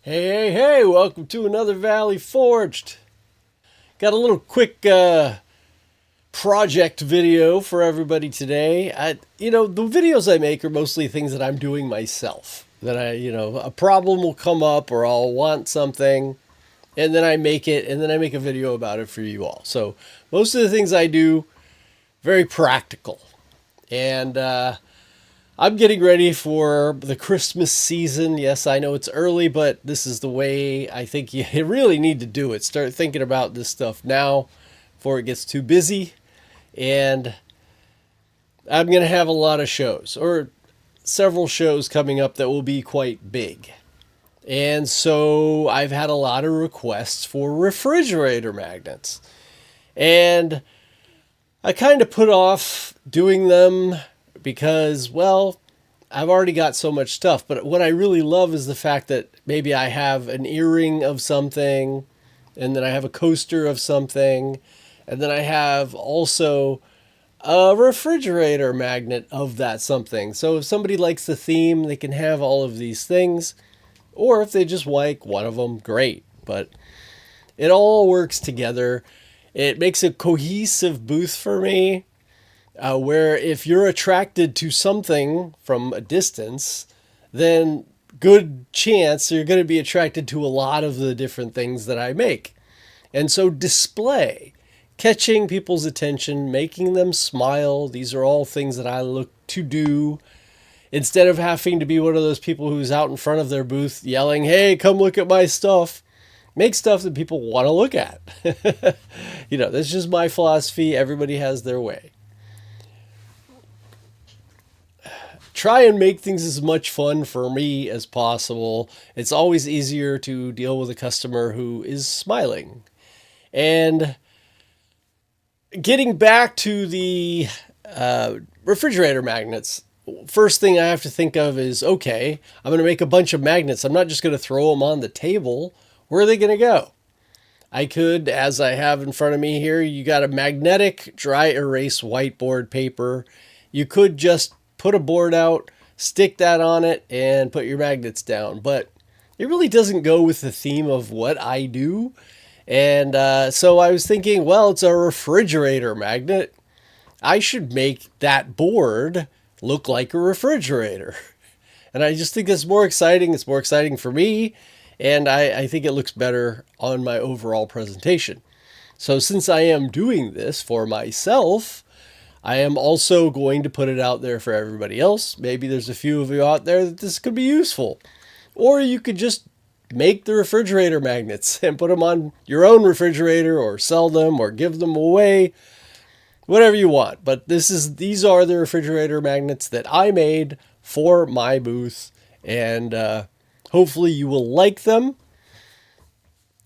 Hey, welcome to another Valley Forged. Got a little quick project video for everybody today. The videos I make are mostly things that I'm doing myself. That a problem will come up or I'll want something and then I make it and then I make a video about it for you all. So most of the things I do, very practical. And I'm getting ready for the Christmas season. Yes, I know it's early, but this is the way I think you really need to do it. Start thinking about this stuff now before it gets too busy. And I'm going to have a lot of shows, or several shows coming up that will be quite big. And so I've had a lot of requests for refrigerator magnets. And I kind of put off doing them because, well, I've already got so much stuff. But what I really love is the fact that maybe I have an earring of something, and then I have a coaster of something, and then I have also a refrigerator magnet of that something. So if somebody likes the theme, they can have all of these things. Or if they just like one of them, great. But it all works together. It makes a cohesive booth for me. Where if you're attracted to something from a distance, then good chance you're going to be attracted to a lot of the different things that I make. And so display, catching people's attention, making them smile, these are all things that I look to do. Instead of having to be one of those people who's out in front of their booth yelling, hey, come look at my stuff. Make stuff that people want to look at. That's just my philosophy. Everybody has their way. Try and make things as much fun for me as possible. It's always easier to deal with a customer who is smiling. And getting back to the refrigerator magnets, first thing I have to think of is, okay, I'm going to make a bunch of magnets. I'm not just going to throw them on the table. Where are they going to go? I could, as I have in front of me here, you got a magnetic dry erase whiteboard paper. You could just put a board out, stick that on it, and put your magnets down. But it really doesn't go with the theme of what I do. And so I was thinking, well, it's a refrigerator magnet. I should make that board look like a refrigerator. And I just think it's more exciting. It's more exciting for me. And I think it looks better on my overall presentation. So since I am doing this for myself, I am also going to put it out there for everybody else. Maybe there's a few of you out there that this could be useful. Or you could just make the refrigerator magnets and put them on your own refrigerator or sell them or give them away. Whatever you want. But these are the refrigerator magnets that I made for my booth. And hopefully you will like them.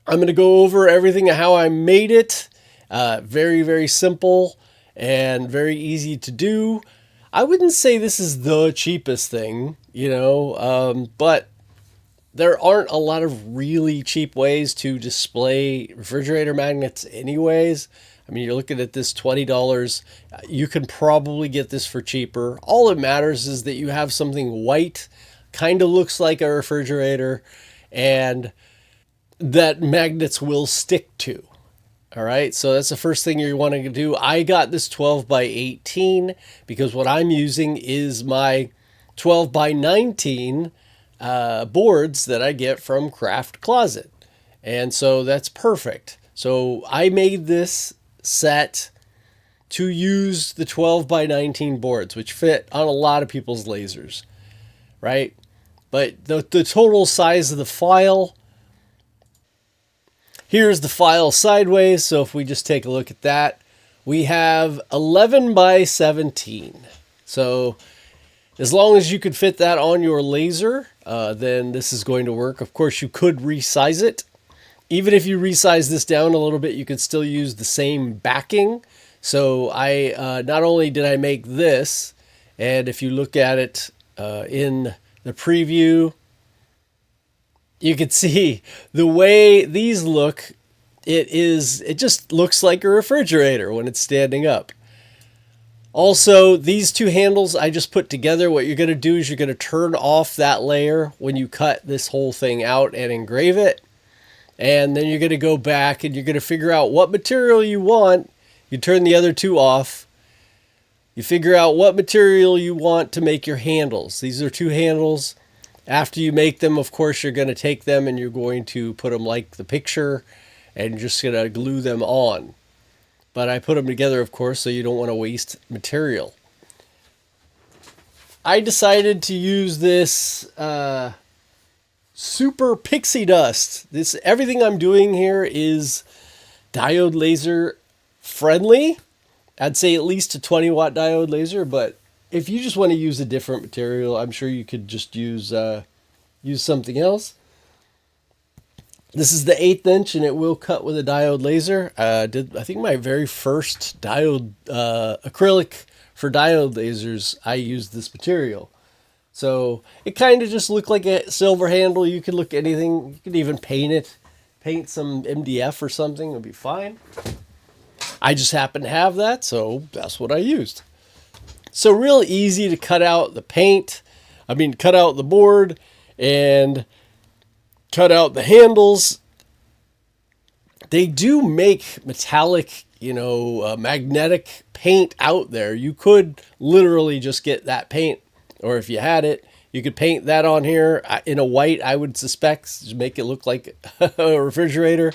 I'm going to go over everything how I made it. Very, very simple. And very easy to do. I wouldn't say this is the cheapest thing, but there aren't a lot of really cheap ways to display refrigerator magnets anyways. I mean, you're looking at this $20. You can probably get this for cheaper. All that matters is that you have something white, kind of looks like a refrigerator, and that magnets will stick to. All right, so that's the first thing you're wanting to do. I got this 12 by 18 because what I'm using is my 12 by 19 boards that I get from Craft Closet. And so that's perfect. So I made this set to use the 12 by 19 boards, which fit on a lot of people's lasers, right? But the total size of the file, here's the file sideways, so if we just take a look at that, we have 11 by 17. So as long as you could fit that on your laser, then this is going to work. Of course, you could resize it. Even if you resize this down a little bit, you could still use the same backing. So I not only did I make this, and if you look at it in the preview, you can see the way these look. It just looks like a refrigerator when it's standing up. Also, these two handles I just put together, what you're going to do is you're going to turn off that layer when you cut this whole thing out and engrave it. And then you're going to go back and you're going to figure out what material you want. You turn the other two off. You figure out what material you want to make your handles. These are two handles. After you make them, of course, you're going to take them and you're going to put them like the picture and you're just going to glue them on. But I put them together, of course, so you don't want to waste material. I decided to use this super pixie dust. Everything I'm doing here is diode laser friendly. I'd say at least a 20 watt diode laser, but if you just want to use a different material, I'm sure you could just use something else. This is the 1/8 inch, and it will cut with a diode laser. I think my very first diode acrylic for diode lasers, I used this material. So it kind of just looked like a silver handle. You could look at anything. You could even paint some MDF or something. It'll be fine. I just happen to have that, so that's what I used. So real easy to cut out the paint. Cut out the board and cut out the handles. They do make metallic, magnetic paint out there. You could literally just get that paint, or if you had it, you could paint that on here in a white, I would suspect, to make it look like a refrigerator.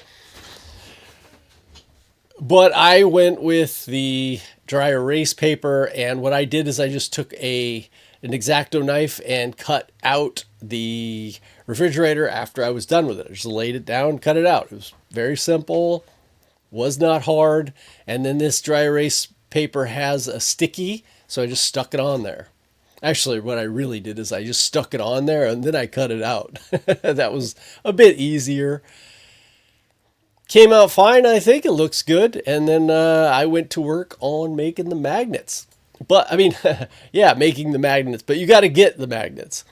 But I went with the dry erase paper, and what I did is I just took an X-Acto knife and cut out the refrigerator after I was done with it. I just laid it down, cut it out. It was very simple, was not hard. And then this dry erase paper has a sticky, so I just stuck it on there. Actually, what I really did is I just stuck it on there and then I cut it out. That was a bit easier. Came out fine, I think. It looks good. And then I went to work on making the magnets. But, making the magnets. But you got to get the magnets.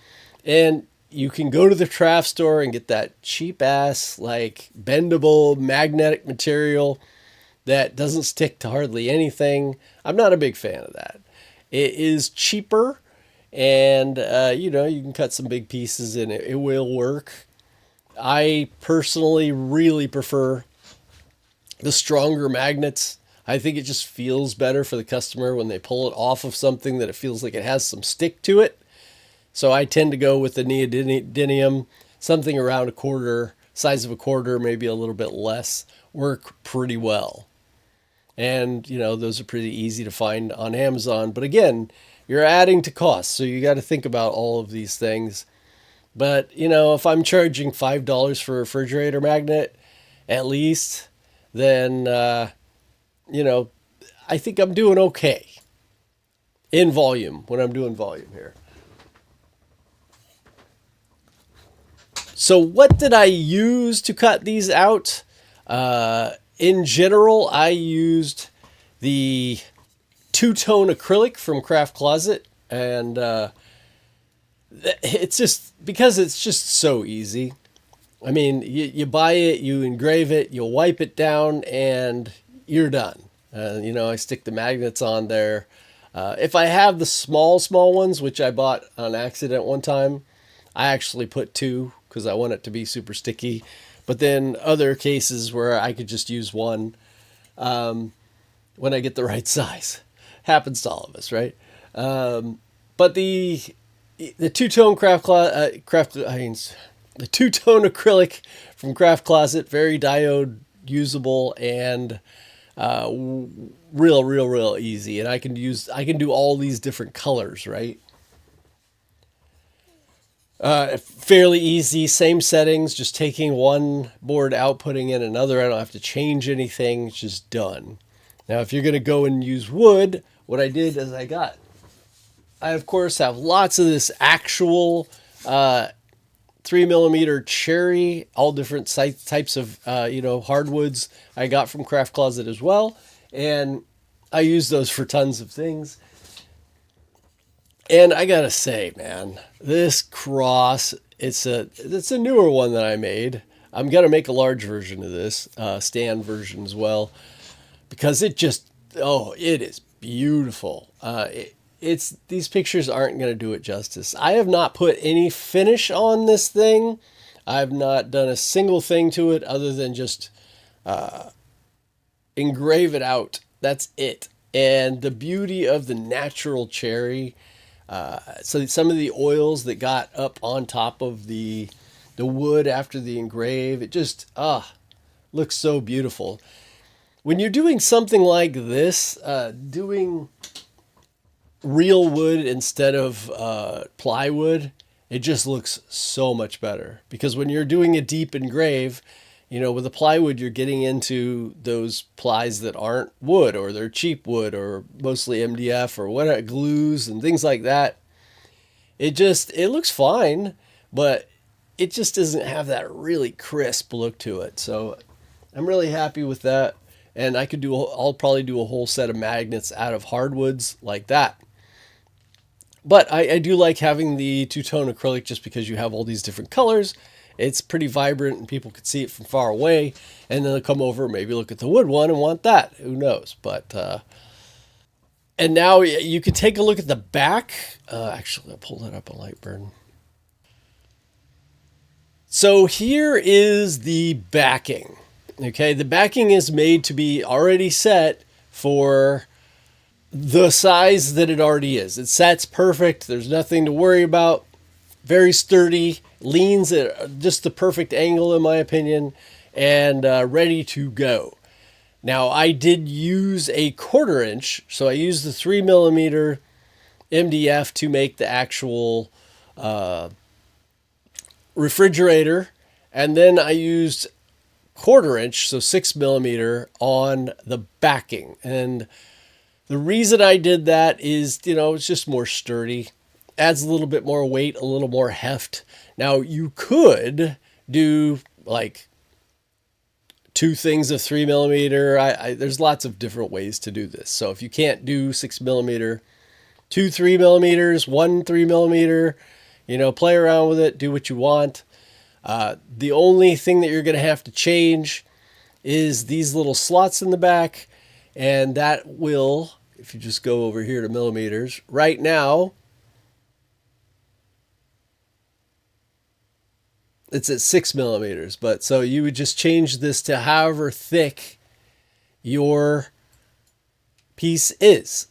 And you can go to the craft store and get that cheap-ass, bendable magnetic material that doesn't stick to hardly anything. I'm not a big fan of that. It is cheaper, and, you can cut some big pieces and it will work. I personally really prefer the stronger magnets. I think it just feels better for the customer when they pull it off of something, that it feels like it has some stick to it. So I tend to go with the neodymium, something around a quarter, size of a quarter, maybe a little bit less, work pretty well. And, those are pretty easy to find on Amazon. But again, you're adding to costs, so you got to think about all of these things. But, if I'm charging $5 for a refrigerator magnet, at least, then, I think I'm doing okay in volume, when I'm doing volume here. So what did I use to cut these out? In general, I used the two-tone acrylic from Craft Closet, and it's just because it's just so easy. You buy it, you engrave it, you'll wipe it down, and you're done. I stick the magnets on there. If I have the small ones, which I bought on accident one time, I actually put 2 because I want it to be super sticky. But then other cases where I could just use 1 when I get the right size. Happens to all of us, right? But the two-tone the two-tone acrylic from Craft Closet, very diode usable and real easy. And I can do all these different colors, right? Fairly easy, same settings, just taking one board out, putting in another. I don't have to change anything, it's just done. Now, if you're going to go and use wood, what I did is I of course have lots of this actual 3mm cherry, all different types of, hardwoods I got from Craft Closet as well. And I use those for tons of things. And I gotta say, man, this cross, it's a newer one that I made. I'm gonna make a large version of this, stand version as well, because it is beautiful. It's these pictures aren't going to do it justice. I have not put any finish on this thing. I've not done a single thing to it other than just engrave it out. That's it. And the beauty of the natural cherry. So some of the oils that got up on top of the wood after the engrave, it just looks so beautiful. When you're doing something like this, doing real wood instead of plywood, it just looks so much better. Because when you're doing a deep engrave, with a plywood, you're getting into those plies that aren't wood, or they're cheap wood, or mostly MDF, or what glues and things like that. It looks fine, but it just doesn't have that really crisp look to it. So I'm really happy with that. And I'll probably do a whole set of magnets out of hardwoods like that. But I do like having the two-tone acrylic just because you have all these different colors. It's pretty vibrant and people can see it from far away. And then they'll come over, maybe look at the wood one and want that. Who knows? But, and now you can take a look at the back. Actually, I'll pull that up on Lightburn. So here is the backing. Okay, the backing is made to be already set for the size that it already is. It sets perfect. There's nothing to worry about. Very sturdy, leans at just the perfect angle in my opinion, and ready to go. Now I did use a 1/4 inch, so I used the 3mm MDF to make the actual refrigerator, and then I used 1/4 inch, so 6mm on the backing. And the reason I did that is, it's just more sturdy, adds a little bit more weight, a little more heft. Now you could do like 2 things of 3mm. There's lots of different ways to do this. So if you can't do 6mm, 2 3mm, 1 3mm, play around with it, do what you want. The only thing that you're going to have to change is these little slots in the back, and that will, if you just go over here to millimeters, right now it's at 6mm, but so you would just change this to however thick your piece is.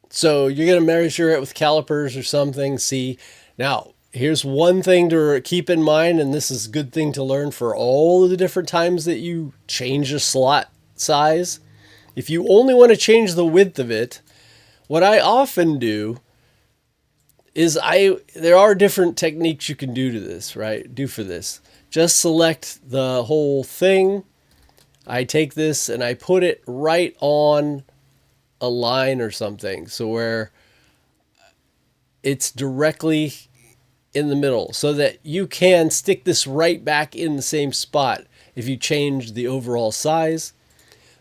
So you're going to measure it with calipers or something. See, now here's one thing to keep in mind, and this is a good thing to learn for all of the different times that you change a slot size. If you only want to change the width of it, what I often do is there are different techniques you can do to this, right? Do for this. Just select the whole thing. I take this and I put it right on a line or something, so where it's directly in the middle, so that you can stick this right back in the same spot if you change the overall size.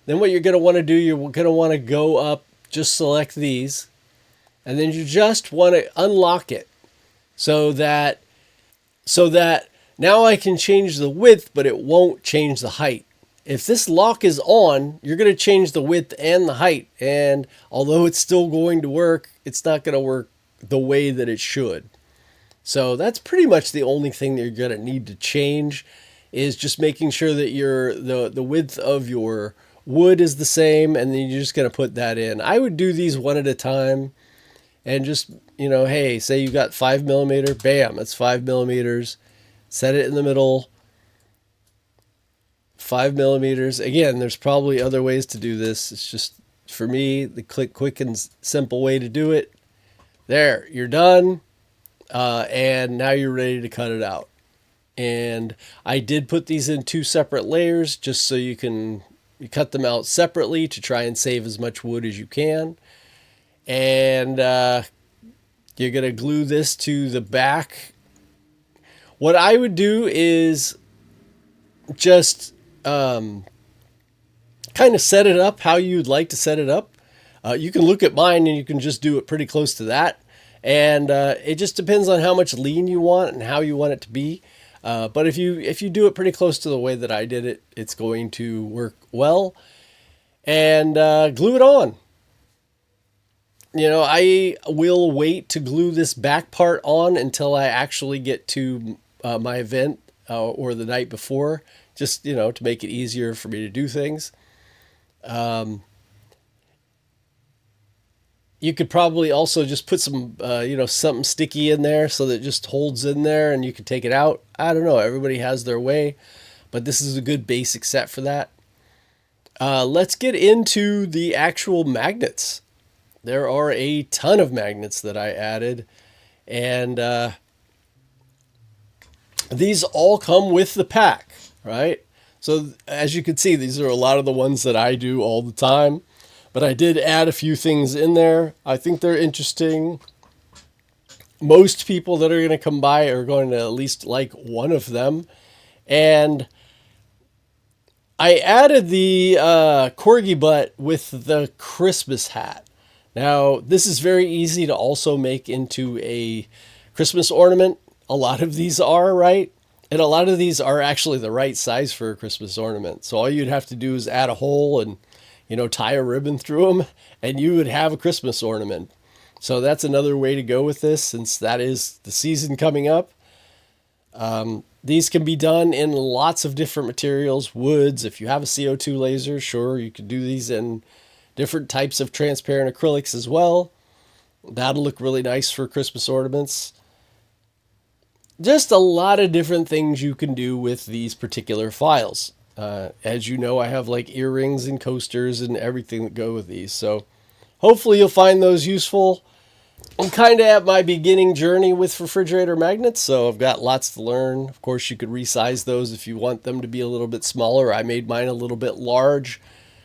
Then what you're going to want to do, you're going to want to go up, just select these, and then you just want to unlock it so that now I can change the width, but it won't change the height. If this lock is on, you're going to change the width and the height, and although it's still going to work, it's not going to work the way that it should. So that's pretty much the only thing that you're going to need to change, is just making sure that the width of your wood is the same, and then you're just going to put that in. I would do these one at a time, and just, hey, say you got 5mm, bam, that's 5mm. Set it in the middle, 5mm. Again, there's probably other ways to do this. It's just, for me, the quick and simple way to do it. There, you're done. And now you're ready to cut it out. And I did put these in 2 separate layers just so you cut them out separately to try and save as much wood as you can. And you're going to glue this to the back. What I would do is just kind of set it up how you'd like to set it up. You can look at mine and you can just do it pretty close to that. And it just depends on how much lean you want and how you want it to be. But if you do it pretty close to the way that I did it, it's going to work well. and glue it on. You know, I will wait to glue this back part on until I actually get to my event or the night before, just, you know, to make it easier for me to do things. You could probably also just put some, you know, something sticky in there so that it just holds in there and you can take it out. I don't know. Everybody has their way, but this is a good basic set for that. Let's get into the actual magnets. There are a ton of magnets that I added, and these all come with the pack, right? So as you can see, these are a lot of the ones that I do all the time, but I did add a few things in there. I think they're interesting. Most people that are going to come by are going to at least like one of them. And I added the corgi butt with the Christmas hat. Now, this is very easy to also make into a Christmas ornament. A lot of these are, right? And a lot of these are actually the right size for a Christmas ornament. So all you'd have to do is add a hole and, you know, tie a ribbon through them, and you would have a Christmas ornament. So that's another way to go with this, since that is the season coming up. These can be done in lots of different materials, woods. If you have a CO2 laser, sure, you could do these in different types of transparent acrylics as well. That'll look really nice for Christmas ornaments. Just a lot of different things you can do with these particular files. As you know, I have like earrings and coasters and everything that go with these. So hopefully you'll find those useful. I'm kind of at my beginning journey with refrigerator magnets, so I've got lots to learn. Of course, you could resize those if you want them to be a little bit smaller. I made mine a little bit large.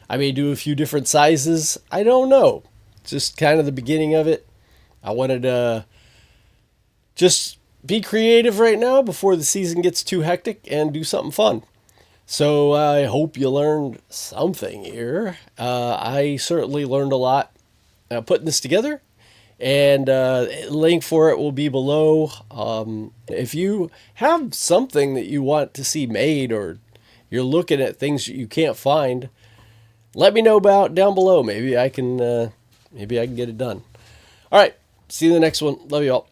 I may do a few different sizes. I don't know. Just kind of the beginning of it. I wanted to just be creative right now before the season gets too hectic and do something fun. So I hope you learned something here. I certainly learned a lot putting this together. And link for it will be below. If you have something that you want to see made, or you're looking at things that you can't find, let me know about down below. Maybe I can get it done. All right. See you in the next one. Love you all.